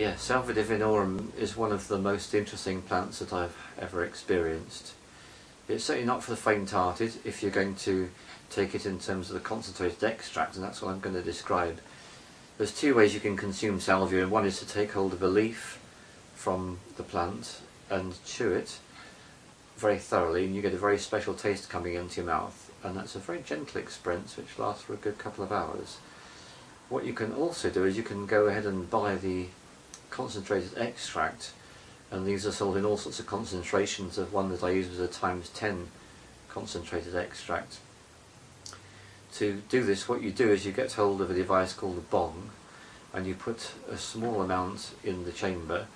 Yeah, Salvia Divinorum is one of the most interesting plants that I've ever experienced. It's certainly not for the faint-hearted if you're going to take it in terms of the concentrated extract, and that's what I'm going to describe. There's two ways you can consume salvia, and one is to take hold of a leaf from the plant and chew it very thoroughly, and you get a very special taste coming into your mouth, and that's a very gentle experience which lasts for a good couple of hours. What you can also do is you can go ahead and buy the concentrated extract, and these are sold in all sorts of concentrations. The one that I use was a ×10 concentrated extract. To do this, what you do is you get hold of a device called a bong, and you put a small amount in the chamber,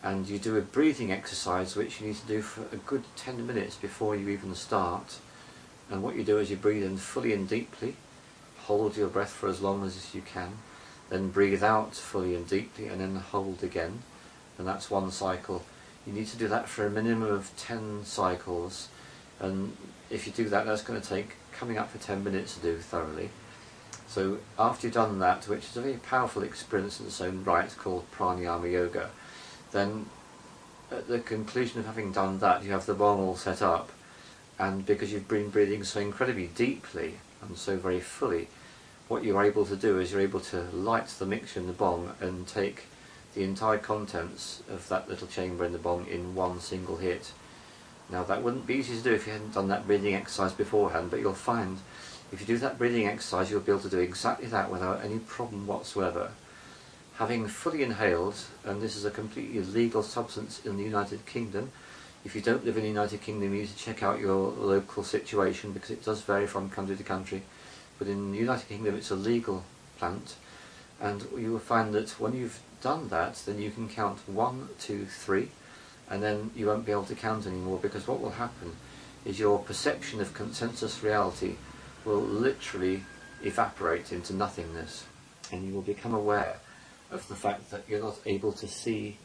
and you do a breathing exercise which you need to do for a good 10 minutes before you even start. And what you do is you breathe in fully and deeply, hold your breath for as long as you can, then breathe out fully and deeply, and then hold again, and that's one cycle. You need to do that for a minimum of 10 cycles, and if you do that, that's going to take coming up for 10 minutes to do thoroughly. So after you've done that, which is a very powerful experience in its own right, called pranayama yoga, then at the conclusion of having done that, you have the bong all set up, and because you've been breathing so incredibly deeply and so very fully, what you're able to do is you're able to light the mixture in the bong and take the entire contents of that little chamber in the bong in one single hit. Now that wouldn't be easy to do if you hadn't done that breathing exercise beforehand, but you'll find if you do that breathing exercise you'll be able to do exactly that without any problem whatsoever. Having fully inhaled, and this is a completely legal substance in the United Kingdom. If you don't live in the United Kingdom, you need to check out your local situation because it does vary from country to country. But in the United Kingdom it's a legal plant, and you will find that when you've done that, then you can count 1, 2, 3, and then you won't be able to count anymore, because what will happen is your perception of consensus reality will literally evaporate into nothingness, and you will become aware of the fact that you're not able to see,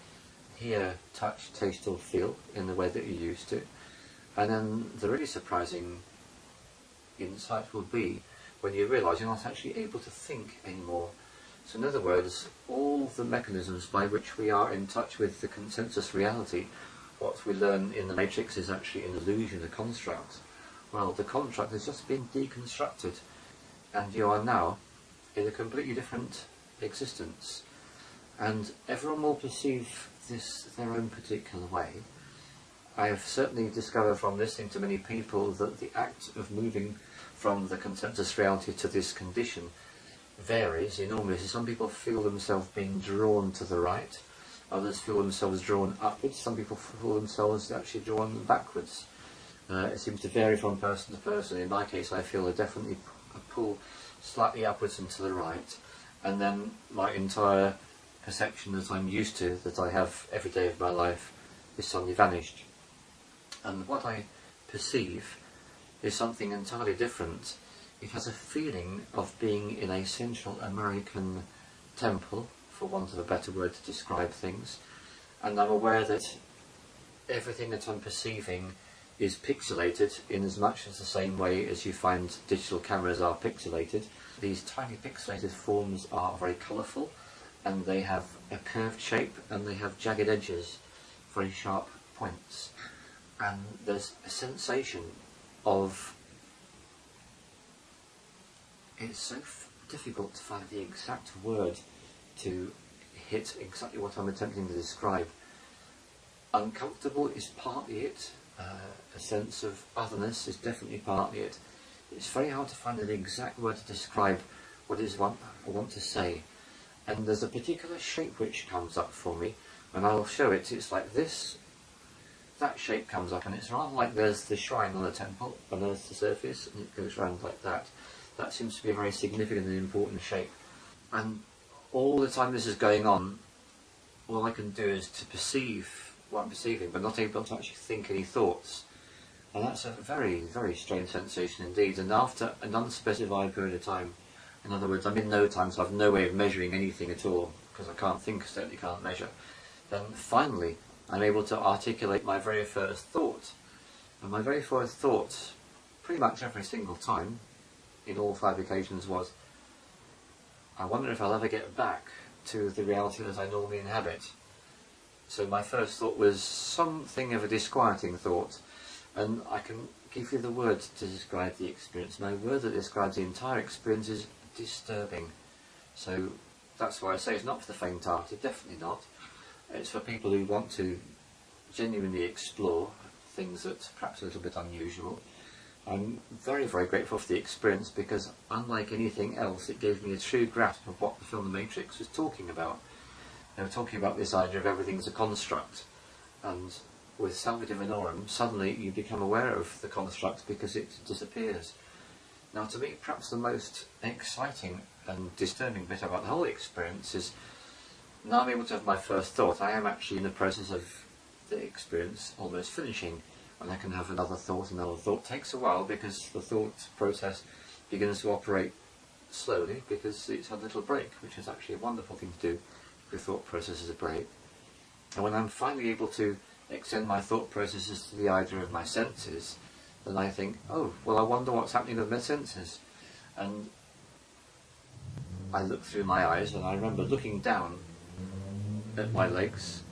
hear, touch, taste or feel in the way that you used to. And then the really surprising insight will be when you realise you're not actually able to think anymore. So in other words, all the mechanisms by which we are in touch with the consensus reality, what we learn in the Matrix is actually an illusion, a construct. Well, the construct has just been deconstructed, and you are now in a completely different existence. And everyone will perceive this their own particular way. I have certainly discovered from listening to many people that the act of moving from the consensus reality to this condition varies enormously. Some people feel themselves being drawn to the right, others feel themselves drawn upwards, some people feel themselves actually drawn backwards. It seems to vary from person to person. In my case, I feel definitely a pull slightly upwards and to the right, and then my entire perception that I'm used to, that I have every day of my life, is suddenly vanished. And what I perceive is something entirely different. It has a feeling of being in a Central American temple, for want of a better word to describe things, and I'm aware that everything that I'm perceiving is pixelated in as much as the same way as you find digital cameras are pixelated. These tiny pixelated forms are very colourful, and they have a curved shape, and they have jagged edges, very sharp points, and there's a sensation of, it's so difficult to find the exact word to hit exactly what I'm attempting to describe. Uncomfortable is partly it, a sense of otherness is definitely partly it. It's very hard to find an exact word to describe what it is I want to say. And there's a particular shape which comes up for me, and I'll show it. It's like this, that shape comes up, and it's rather like there's the shrine on the temple, and there's the surface, and it goes round like that. That seems to be a very significant and important shape. And all the time this is going on, all I can do is to perceive what I'm perceiving, but not able to actually think any thoughts. And that's a very, very strange sensation indeed. And after an unspecified period of time, in other words, I'm in no time, so I've no way of measuring anything at all, because I can't think, certainly can't measure, then finally I'm able to articulate my very first thought. And my very first thought, pretty much every single time, in all 5 occasions, was, I wonder if I'll ever get back to the reality that I normally inhabit. So my first thought was something of a disquieting thought, and I can give you the word to describe the experience. My word that describes the entire experience is disturbing. So that's why I say it's not for the faint-hearted, definitely not. It's for people who want to genuinely explore things that are perhaps a little bit unusual. I'm very, very grateful for the experience because, unlike anything else, it gave me a true grasp of what the film The Matrix was talking about. They were talking about this idea of everything as a construct, and with Salvia Divinorum, suddenly you become aware of the construct because it disappears. Now, to me, perhaps the most exciting and disturbing bit about the whole experience is, now I'm able to have my first thought. I am actually in the process of the experience almost finishing, and I can have another thought. Another thought takes a while because the thought process begins to operate slowly because it's had a little break, which is actually a wonderful thing to do if your thought process is a break. And when I'm finally able to extend my thought processes to the idea of my senses, then I think, oh, well, I wonder what's happening with my senses. And I look through my eyes, and I remember looking down at my legs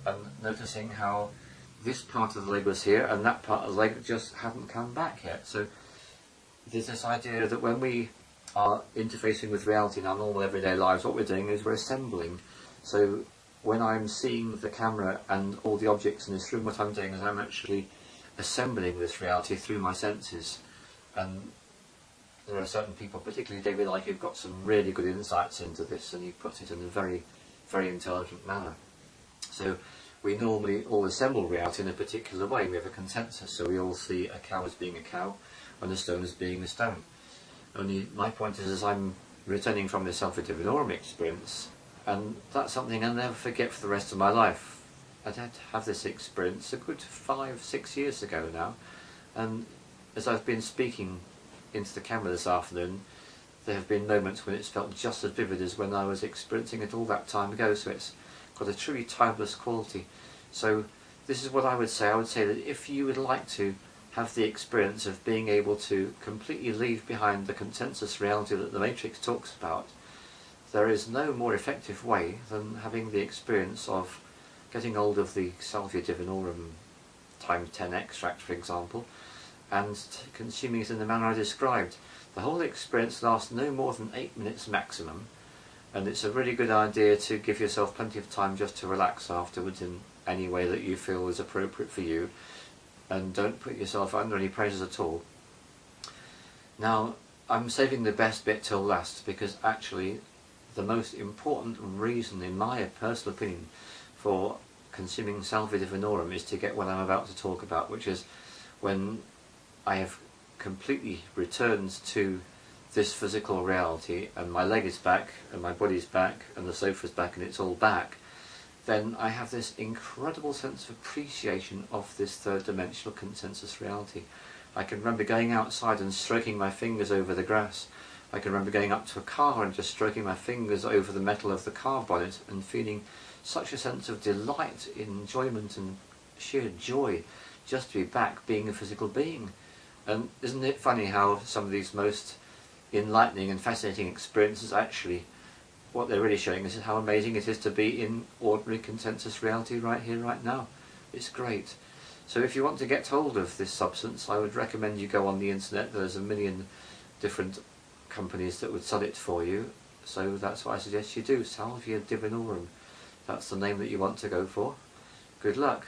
and noticing how this part of the leg was here and that part of the leg just hadn't come back yet. So there's this idea that when we are interfacing with reality in our normal everyday lives, what we're doing is we're assembling. So when I'm seeing the camera and all the objects in this room, what I'm doing is I'm actually assembling this reality through my senses. And there are certain people, particularly David, like who've got some really good insights into this, and he puts it in a very, very intelligent manner. So we normally all assemble reality in a particular way. We have a consensus, so we all see a cow as being a cow and a stone as being a stone. Only my point is, as I'm returning from the Salvia Divinorum experience, and that's something I'll never forget for the rest of my life. I had to have this experience a good 5-6 years ago now, and as I've been speaking into the camera this afternoon, there have been moments when it's felt just as vivid as when I was experiencing it all that time ago, so it's got a truly timeless quality. So this is what I would say. I would say that if you would like to have the experience of being able to completely leave behind the consensus reality that the Matrix talks about, there is no more effective way than having the experience of getting hold of the Salvia Divinorum times 10 extract, for example, and consuming it in the manner I described. The whole experience lasts no more than 8 minutes maximum, and it's a really good idea to give yourself plenty of time just to relax afterwards in any way that you feel is appropriate for you, and don't put yourself under any pressures at all. Now, I'm saving the best bit till last, because actually the most important reason, in my personal opinion, for consuming Salvia Divinorum is to get what I'm about to talk about, which is when I have completely returned to this physical reality and my leg is back and my body's back and the sofa's back and it's all back, then I have this incredible sense of appreciation of this third dimensional consensus reality. I can remember going outside and stroking my fingers over the grass. I can remember going up to a car and just stroking my fingers over the metal of the car bonnet and feeling such a sense of delight, enjoyment and sheer joy just to be back being a physical being. And isn't it funny how some of these most enlightening and fascinating experiences, actually what they're really showing us is how amazing it is to be in ordinary consensus reality right here, right now. It's great. So if you want to get hold of this substance, I would recommend you go on the internet. There's a million different companies that would sell it for you, so that's what I suggest you do. Salvia Divinorum, that's the name that you want to go for. Good luck.